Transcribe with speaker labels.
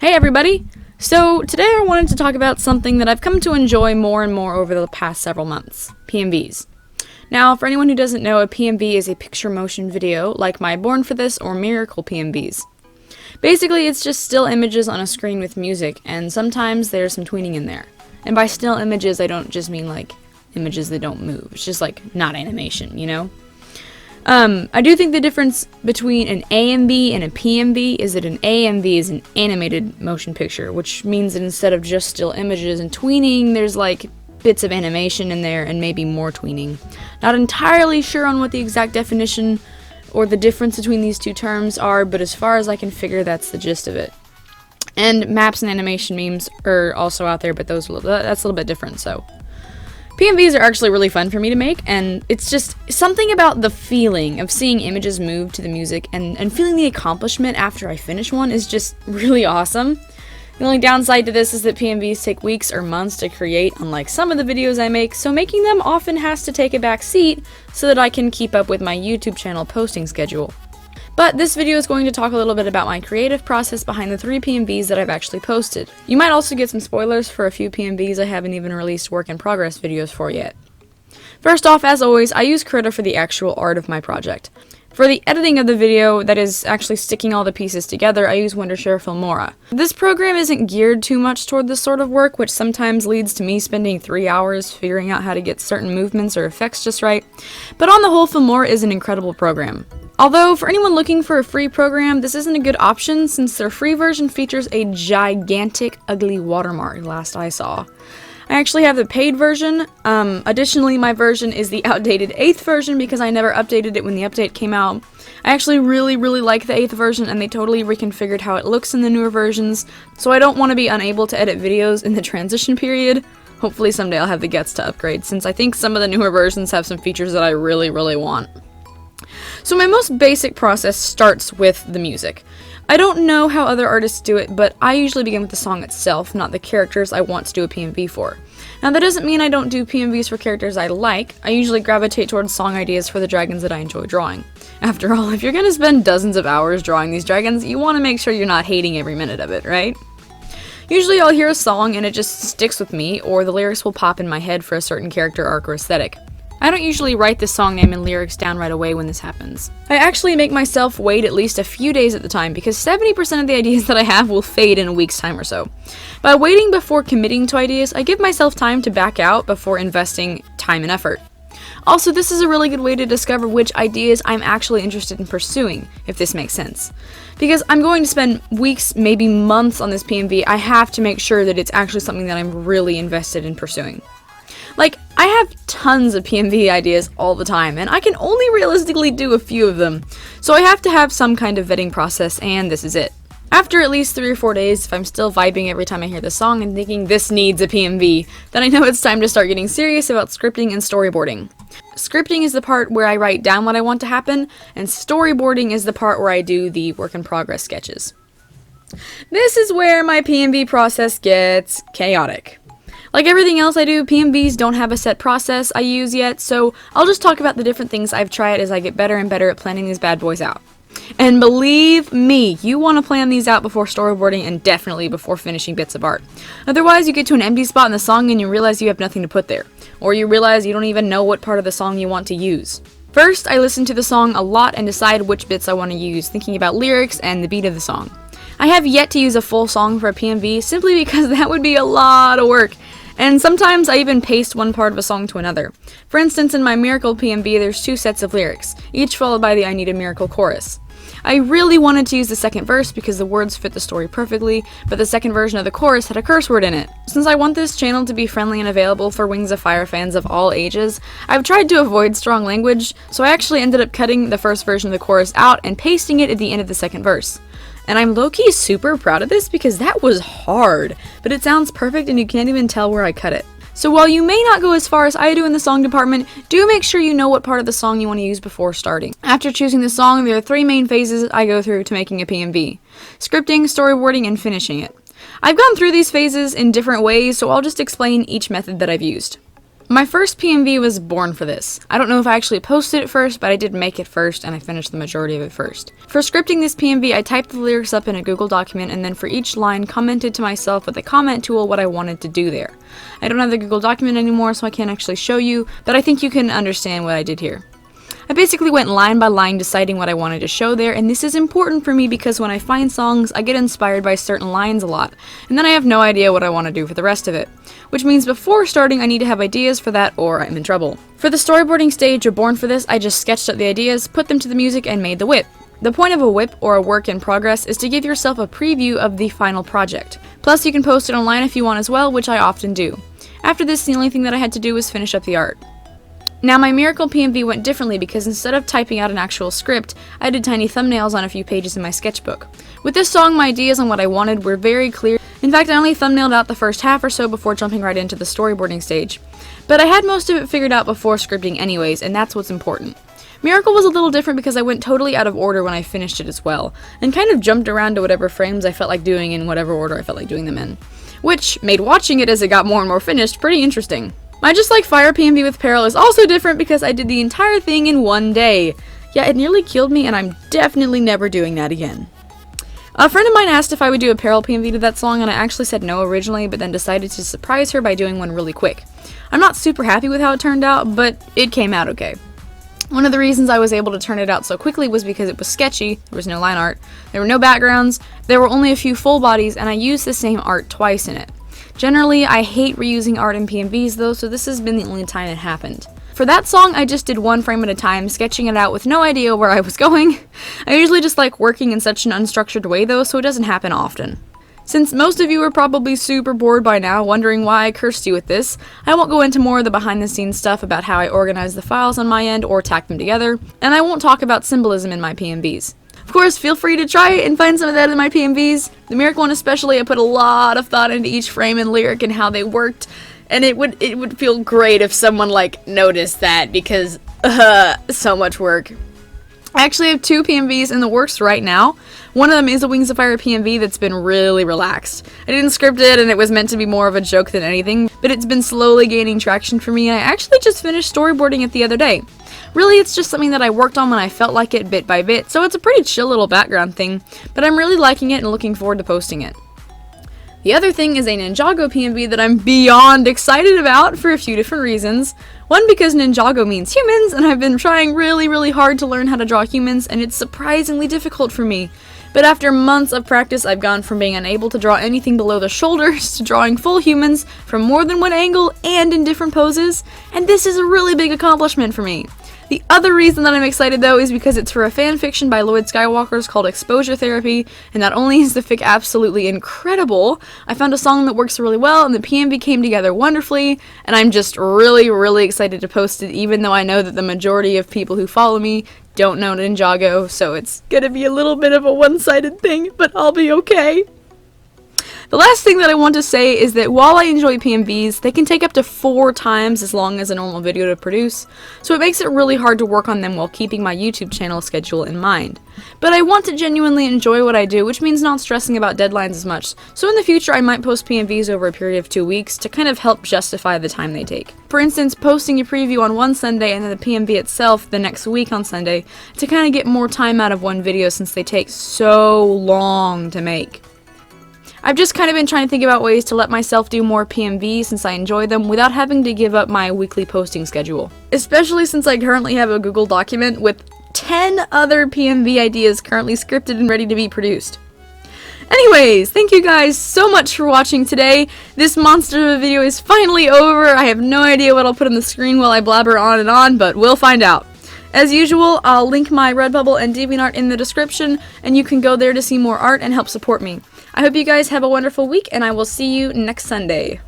Speaker 1: Hey everybody! So today I wanted to talk about something that I've come to enjoy more and more over the past several months, PMVs. Now, for anyone who doesn't know, a PMV is a picture motion video, like my Born for This or Miracle PMVs. Basically, it's just still images on a screen with music, and sometimes there's some tweening in there. And by still images, I don't just mean like images that don't move. It's just like not animation, you know? I do think the difference between an AMV and a PMV is that an AMV is an animated motion picture, which means that instead of just still images and tweening, there's like bits of animation in there and maybe more tweening. Not entirely sure on what the exact definition or the difference between these two terms are, but as far as I can figure, that's the gist of it. And maps and animation memes are also out there, but that's a little bit different, so. PMVs are actually really fun for me to make, and it's just something about the feeling of seeing images move to the music and feeling the accomplishment after I finish one is just really awesome. The only downside to this is that PMVs take weeks or months to create, unlike some of the videos I make, so making them often has to take a back seat so that I can keep up with my YouTube channel posting schedule. But this video is going to talk a little bit about my creative process behind the 3 PMVs that I've actually posted. You might also get some spoilers for a few PMVs I haven't even released work in progress videos for yet. First off, as always, I use Krita for the actual art of my project. For the editing of the video, that is actually sticking all the pieces together, I use Wondershare Filmora. This program isn't geared too much toward this sort of work, which sometimes leads to me spending 3 hours figuring out how to get certain movements or effects just right, but on the whole, Filmora is an incredible program. Although, for anyone looking for a free program, this isn't a good option since their free version features a gigantic, ugly watermark last I saw. I actually have the paid version. Additionally, my version is the outdated 8th version because I never updated it when the update came out. I actually really like the 8th version, and they totally reconfigured how it looks in the newer versions, so I don't want to be unable to edit videos in the transition period. Hopefully someday I'll have the guts to upgrade, since I think some of the newer versions have some features that I really want. So my most basic process starts with the music. I don't know how other artists do it, but I usually begin with the song itself, not the characters I want to do a PMV for. Now that doesn't mean I don't do PMVs for characters I like. I usually gravitate towards song ideas for the dragons that I enjoy drawing. After all, if you're gonna spend dozens of hours drawing these dragons, you want to make sure you're not hating every minute of it, right? Usually I'll hear a song and it just sticks with me, or the lyrics will pop in my head for a certain character arc or aesthetic. I don't usually write the song name and lyrics down right away when this happens. I actually make myself wait at least a few days at the time because 70% of the ideas that I have will fade in a week's time or so. By waiting before committing to ideas, I give myself time to back out before investing time and effort. Also, this is a really good way to discover which ideas I'm actually interested in pursuing, if this makes sense. Because I'm going to spend weeks, maybe months on this PMV, I have to make sure that it's actually something that I'm really invested in pursuing. Like, I have tons of PMV ideas all the time, and I can only realistically do a few of them, so I have to have some kind of vetting process, and this is it. After at least 3 or 4 days, if I'm still vibing every time I hear the song and thinking this needs a PMV, then I know it's time to start getting serious about scripting and storyboarding. Scripting is the part where I write down what I want to happen, and storyboarding is the part where I do the work-in-progress sketches. This is where my PMV process gets chaotic. Like everything else I do, PMVs don't have a set process I use yet, so I'll just talk about the different things I've tried as I get better and better at planning these bad boys out. And believe me, you want to plan these out before storyboarding and definitely before finishing bits of art. Otherwise, you get to an empty spot in the song and you realize you have nothing to put there. Or you realize you don't even know what part of the song you want to use. First, I listen to the song a lot and decide which bits I want to use, thinking about lyrics and the beat of the song. I have yet to use a full song for a PMV simply because that would be a lot of work. And sometimes I even paste one part of a song to another. For instance, in my Miracle PMV, there's 2 sets of lyrics, each followed by the I Need a Miracle chorus. I really wanted to use the second verse because the words fit the story perfectly, but the second version of the chorus had a curse word in it. Since I want this channel to be friendly and available for Wings of Fire fans of all ages, I've tried to avoid strong language, so I actually ended up cutting the first version of the chorus out and pasting it at the end of the second verse. And I'm low-key super proud of this because that was hard, but it sounds perfect and you can't even tell where I cut it. So while you may not go as far as I do in the song department, do make sure you know what part of the song you want to use before starting. After choosing the song, there are 3 main phases I go through to making a PMV: scripting, storyboarding, and finishing it. I've gone through these phases in different ways, so I'll just explain each method that I've used. My first PMV was Born for This. I don't know if I actually posted it first, but I did make it first, and I finished the majority of it first. For scripting this PMV, I typed the lyrics up in a Google document, and then for each line, commented to myself with the comment tool what I wanted to do there. I don't have the Google document anymore, so I can't actually show you, but I think you can understand what I did here. I basically went line by line deciding what I wanted to show there, and this is important for me because when I find songs, I get inspired by certain lines a lot, and then I have no idea what I want to do for the rest of it. Which means before starting, I need to have ideas for that or I'm in trouble. For the storyboarding stage of Born for This, I just sketched up the ideas, put them to the music, and made the whip. The point of a whip, or a work in progress, is to give yourself a preview of the final project. Plus, you can post it online if you want as well, which I often do. After this, the only thing that I had to do was finish up the art. Now, my Miracle PMV went differently because instead of typing out an actual script, I did tiny thumbnails on a few pages in my sketchbook. With this song, my ideas on what I wanted were very clear. In fact, I only thumbnailed out the first half or so before jumping right into the storyboarding stage. But I had most of it figured out before scripting anyways, and that's what's important. Miracle was a little different because I went totally out of order when I finished it as well, and kind of jumped around to whatever frames I felt like doing in whatever order I felt like doing them in. Which made watching it as it got more and more finished pretty interesting. My Just Like Fire PMV with Peril is also different because I did the entire thing in one day. Yeah, it nearly killed me, and I'm definitely never doing that again. A friend of mine asked if I would do a Peril PMV to that song, and I actually said no originally, but then decided to surprise her by doing one really quick. I'm not super happy with how it turned out, but it came out okay. One of the reasons I was able to turn it out so quickly was because it was sketchy, there was no line art, there were no backgrounds, there were only a few full bodies, and I used the same art twice in it. Generally, I hate reusing art in PMVs though, so this has been the only time it happened. For that song, I just did one frame at a time, sketching it out with no idea where I was going. I usually just like working in such an unstructured way though, so it doesn't happen often. Since most of you are probably super bored by now, wondering why I cursed you with this, I won't go into more of the behind-the-scenes stuff about how I organize the files on my end or tack them together, and I won't talk about symbolism in my PMVs. Of course, feel free to try it and find some of that in my PMVs. The Miracle one especially, I put a lot of thought into each frame and lyric and how they worked, and it would feel great if someone like noticed that because so much work. I actually have 2 PMVs in the works right now. One of them is a Wings of Fire PMV that's been really relaxed. I didn't script it and it was meant to be more of a joke than anything, but it's been slowly gaining traction for me and I actually just finished storyboarding it the other day. Really, it's just something that I worked on when I felt like it bit by bit, so it's a pretty chill little background thing, but I'm really liking it and looking forward to posting it. The other thing is a Ninjago PMV that I'm beyond excited about for a few different reasons. One, because Ninjago means humans, and I've been trying really hard to learn how to draw humans, and it's surprisingly difficult for me. But after months of practice, I've gone from being unable to draw anything below the shoulders to drawing full humans from more than one angle and in different poses, and this is a really big accomplishment for me. The other reason that I'm excited though is because it's for a fanfiction by Lloyd Skywalker's called Exposure Therapy, and not only is the fic absolutely incredible, I found a song that works really well and the PMV came together wonderfully, and I'm just really excited to post it even though I know that the majority of people who follow me don't know Ninjago, so it's gonna be a little bit of a one-sided thing, but I'll be okay. The last thing that I want to say is that while I enjoy PMVs, they can take up to 4 times as long as a normal video to produce, so it makes it really hard to work on them while keeping my YouTube channel schedule in mind. But I want to genuinely enjoy what I do, which means not stressing about deadlines as much, so in the future I might post PMVs over a period of 2 weeks to kind of help justify the time they take. For instance, posting a preview on one Sunday and then the PMV itself the next week on Sunday to kind of get more time out of one video since they take so long to make. I've just kind of been trying to think about ways to let myself do more PMVs since I enjoy them without having to give up my weekly posting schedule. Especially since I currently have a Google document with 10 other PMV ideas currently scripted and ready to be produced. Anyways, thank you guys so much for watching today. This monster of a video is finally over. I have no idea what I'll put on the screen while I blabber on and on, but we'll find out. As usual, I'll link my Redbubble and DeviantArt in the description, and you can go there to see more art and help support me. I hope you guys have a wonderful week, and I will see you next Sunday.